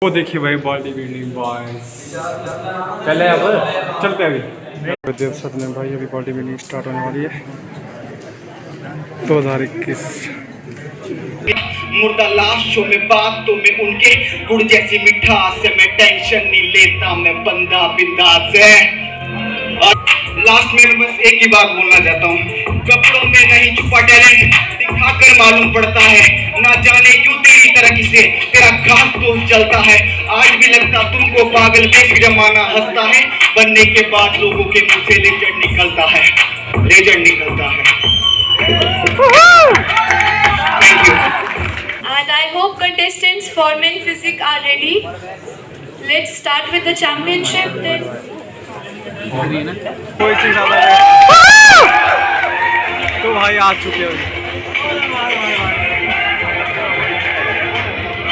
वो देखिए भाई बॉडी बिल्डिंग बॉयज। चले अब चलते अभी देव सत ने भाई अभी बॉडी बिल्डिंग स्टार्ट होने वाली है 2021। मुर्दा लाशों में बातों में उनके गुड़ जैसी मिठास है। मैं टेंशन नहीं लेता, मैं बंदा बिंदास है। और लास्ट में मैं बस एक ही बात बोलना चाहता हूँ, कपड़ों में नहीं छुपा टैलेंट दिखाकर मालूम पड़ता है। ना जाने क्यों तेरी तरक्की से तेरा खास दोस्त चलता है। आज भी लगता तुमको पागल, देख जमाना हंसता है। बनने के बाद लोगों के मुंह से लेजेंड निकलता है, लेजेंड निकलता है। Thank you. And I hope contestants for men physique are ready. Let's start with the championship then. कोई सी ज्यादा तो भाई आ चुके हो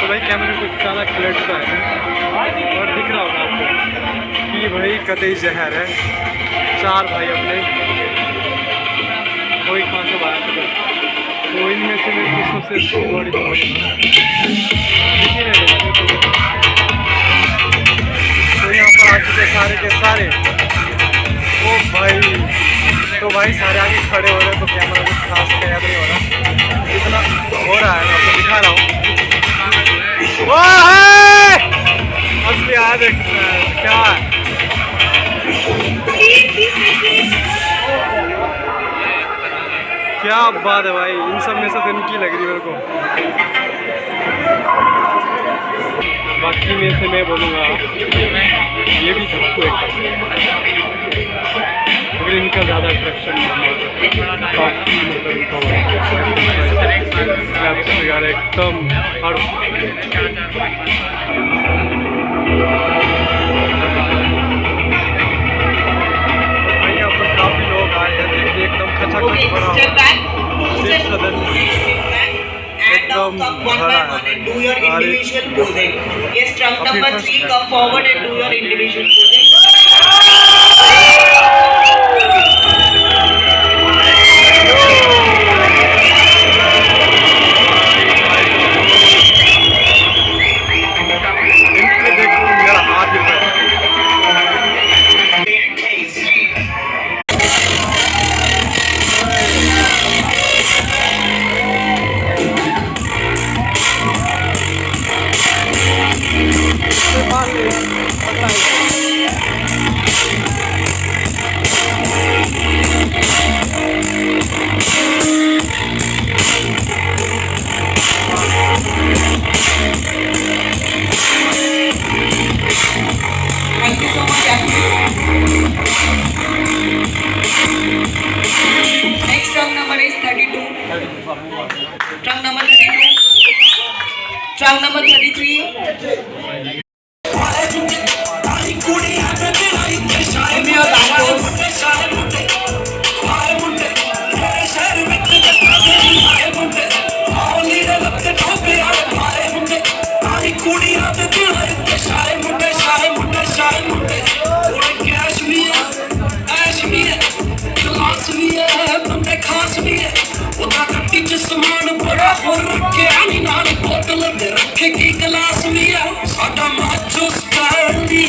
तो भाई कैमरे कुछ ज़्यादा क्लियर है और दिख रहा होगा आपको कि भाई कतई जहर है। चार भाई अपने कोई कहाँ से बाहर चुका तो इनमें से मेरे को सबसे बड़ी तो यहाँ पर आ चुके सारे के सारे। ओ भाई तो भाई सारे आगे खड़े हो रहे हैं तो कैमरा कुछ खास कैद नहीं हो रहा, जितना हो रहा है मैं आपको दिखा रहा हूँ। असली आया देख क्या है, क्या बात है भाई। इन सब में से तो इनकी लग रही मेरे को, बाकी में से मैं बोलूँगा ये भी सबको एक मगर इनका ज़्यादा अट्रैक्शन काफ़ी मतलब यार एकदम हर भाई यहाँ पर काफ़ी लोग आए हैं, देखिए एकदम खचा खच भरा एकदम भरा है। Do your individual posing. Yes, trunk number 3, come forward and do your individual posing. इनके देखो मेरा हाथ हिल रहा है। Thank you so much, athletes. Next trunk number is 32. Trunk number 32. Trunk number 33. Give me your backwards. समान बड़ा हो रखे आनी नाल बोतल दे रखे की गिलास भी है साडा माचो स्टाइली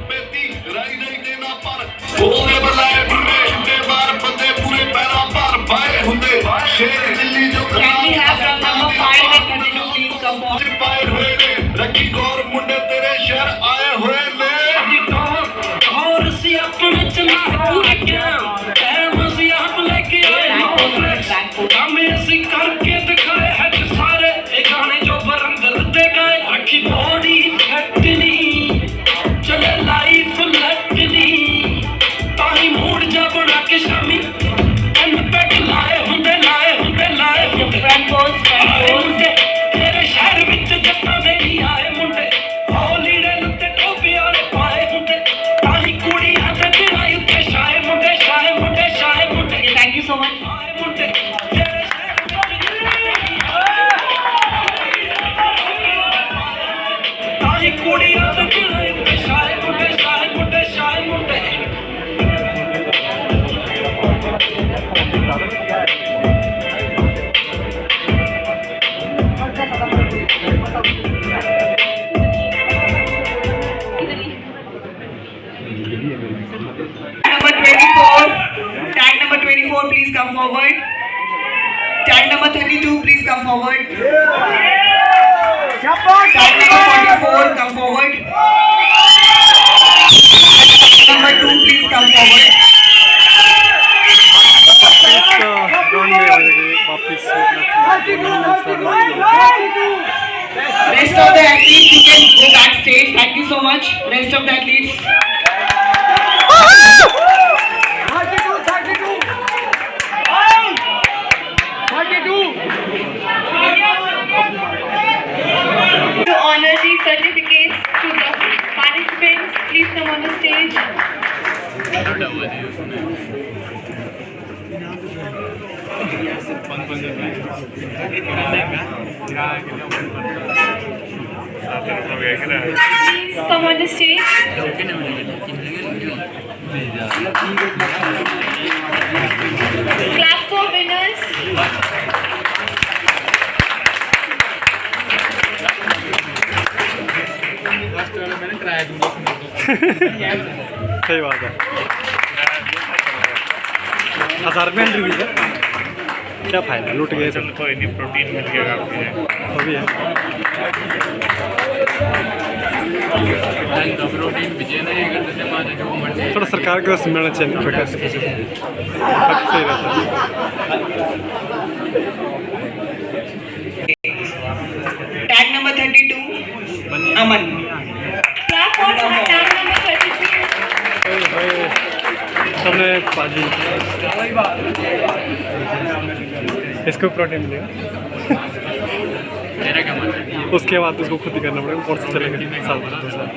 बेटी राई नहीं देना पर बोले बलाए बुरे हुंदे बार बंदे पूरे पैरा पर पाए हुंदे शेर दिल्ली जो Can we have round number 5 and 32 please come on. पाए हुए ने रखी गौर मुंडे तेरे शहर आए हुए ने और सी अपने चला पूरा क्या मजी आप लेके आए हमें ऐसी करके दिखाए है सारे गाने जो बरंदर दे गए रखी बॉडी फटनी चले लाइफ लटनी ताही मूड जा बना के शामी एंड पेट लाए हुंदे Front pose, front pose. तेरे शहर विच जट्टा दे नहीं आए मुंडे come forward. Tag number 44, come forward. Number 2, please come forward. Ground में आ जाएगी वापस। Rest of the athletes, you can go backstage. Thank you so much. Rest of the athletes. To honor these certificates to the participants, please come on the stage. Please come on the stage. Clap for winners. सही बात है। 1000 रुपये entry fees है, क्या फायदा, लूट गए सब। कोई नहीं, प्रोटीन मिल गया काफी है। वो भी है। प्रोटीन बिजे नहीं करते थे माँ जो मर्जी। थोड़ा सरकार को मिलना चाहिए, सही रहता है। Tag number 32, Aman. Clap for tag number 32. सबने पाजी इसको प्रोटीन मिलेगा। मेरा क्या मन है? उसके बाद उसको खुद ही करना पड़ेगा, कोर्स चलेगा 1 साल 2 साल।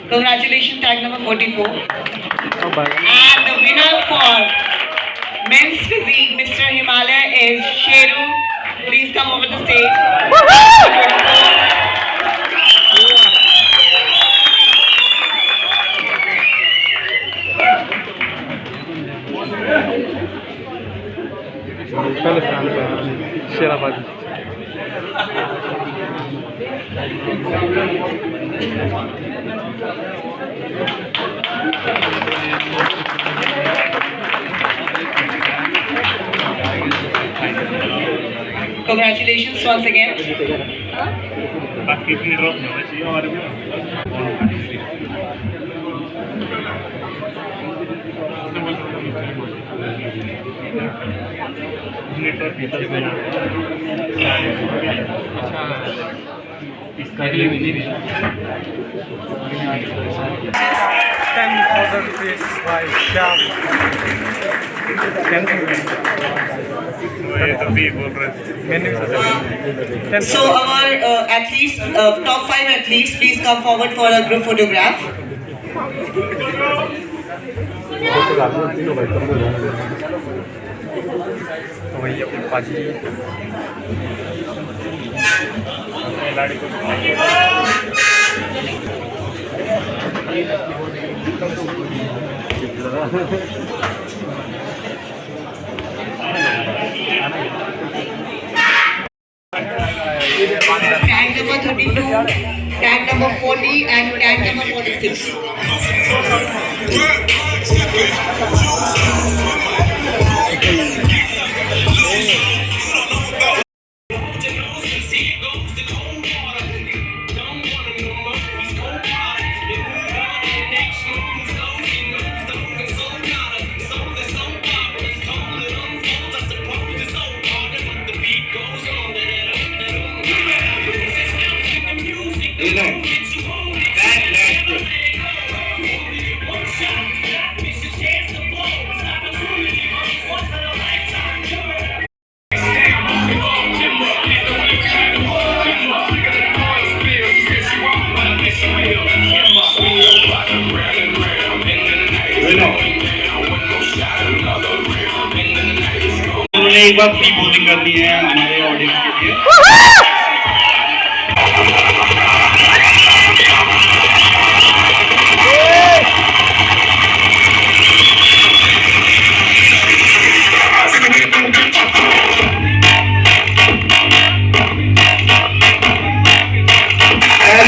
Congratulations, tag number 44. अब And the winner for men's physique, Mr. Himalaya, is Sheru. Please come over the stage. पहले स्थान पर शेराबाद। Congratulations once again. बाकी इतनी ड्रॉप नहीं होना चाहिए हमारे में। इसका लिए भी नहीं 10,000 रुपीज भाई, क्या ये तो भी बोल रहे थे। मैंने भी सोचा। So our athletes, top 5 athletes, please come forward for a group photograph. तो वही अपनी पाजी Tag number 32, tag number 40, and tag number 46. उन्होंने एक बार फ्री बोलिंग कर दी है हमारे ऑडियंस के लिए।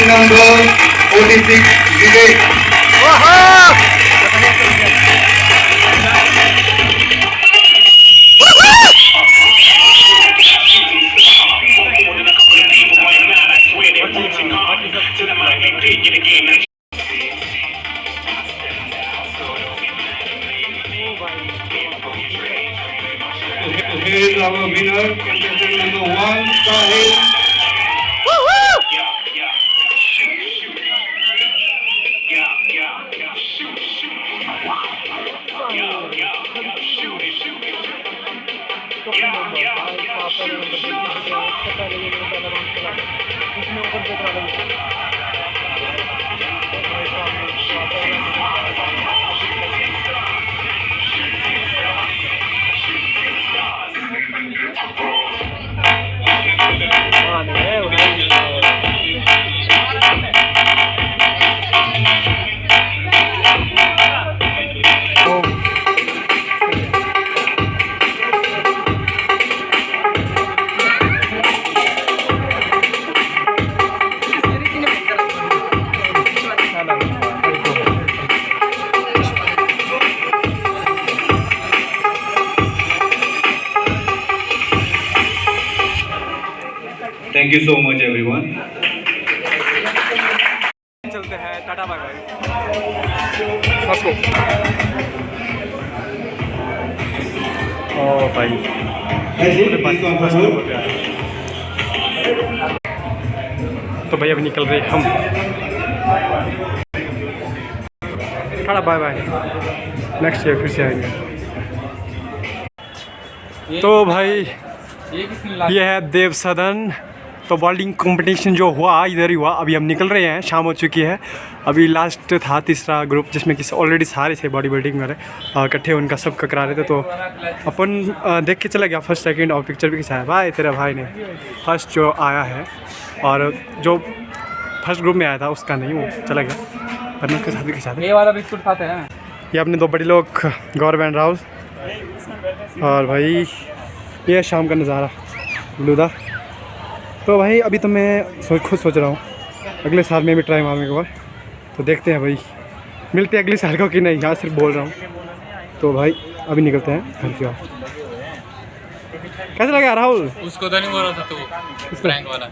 Number 46 Vivek. Here is our winner, contestant number 1, Sahil. Thank you so much everyone. चलते हैं, tata bye bye, let's go. ओ भाई तो भाई अभी निकल रहे हम, tata bye bye, next year फिर से आएंगे। तो भाई ये है देव सदन। तो बॉलिंग कंपटीशन जो हुआ इधर ही हुआ। अभी हम निकल रहे हैं, शाम हो चुकी है। अभी लास्ट था तीसरा ग्रुप जिसमें कि ऑलरेडी सारे थे बॉडी बिल्डिंग वाले इकट्ठे, उनका सब करा रहे थे। तो अपन देख के चला गया फर्स्ट सेकंड, और पिक्चर भी खिंचाया भाई तेरा भाई ने फर्स्ट जो आया है, और जो फर्स्ट ग्रुप में आया था उसका नहीं, वो चला गया, वरना उसके साथ भी खिंचाते। ये वाला बिस्कुट खाते हैं। ये अपने दो बड़े लोग गौरव राउस, और भाई ये शाम का नज़ारा लूदा। तो भाई अभी तो मैं खुद सोच रहा हूँ अगले साल में भी ट्राई मारने के बाद। तो देखते हैं भाई मिलते हैं अगले साल को कि नहीं, यहाँ सिर्फ बोल रहा हूँ। तो भाई अभी निकलते हैं घर की ओर। कैसा लगा राहुल? उसको तो नहीं बोल रहा था तू, प्रैंक वाला।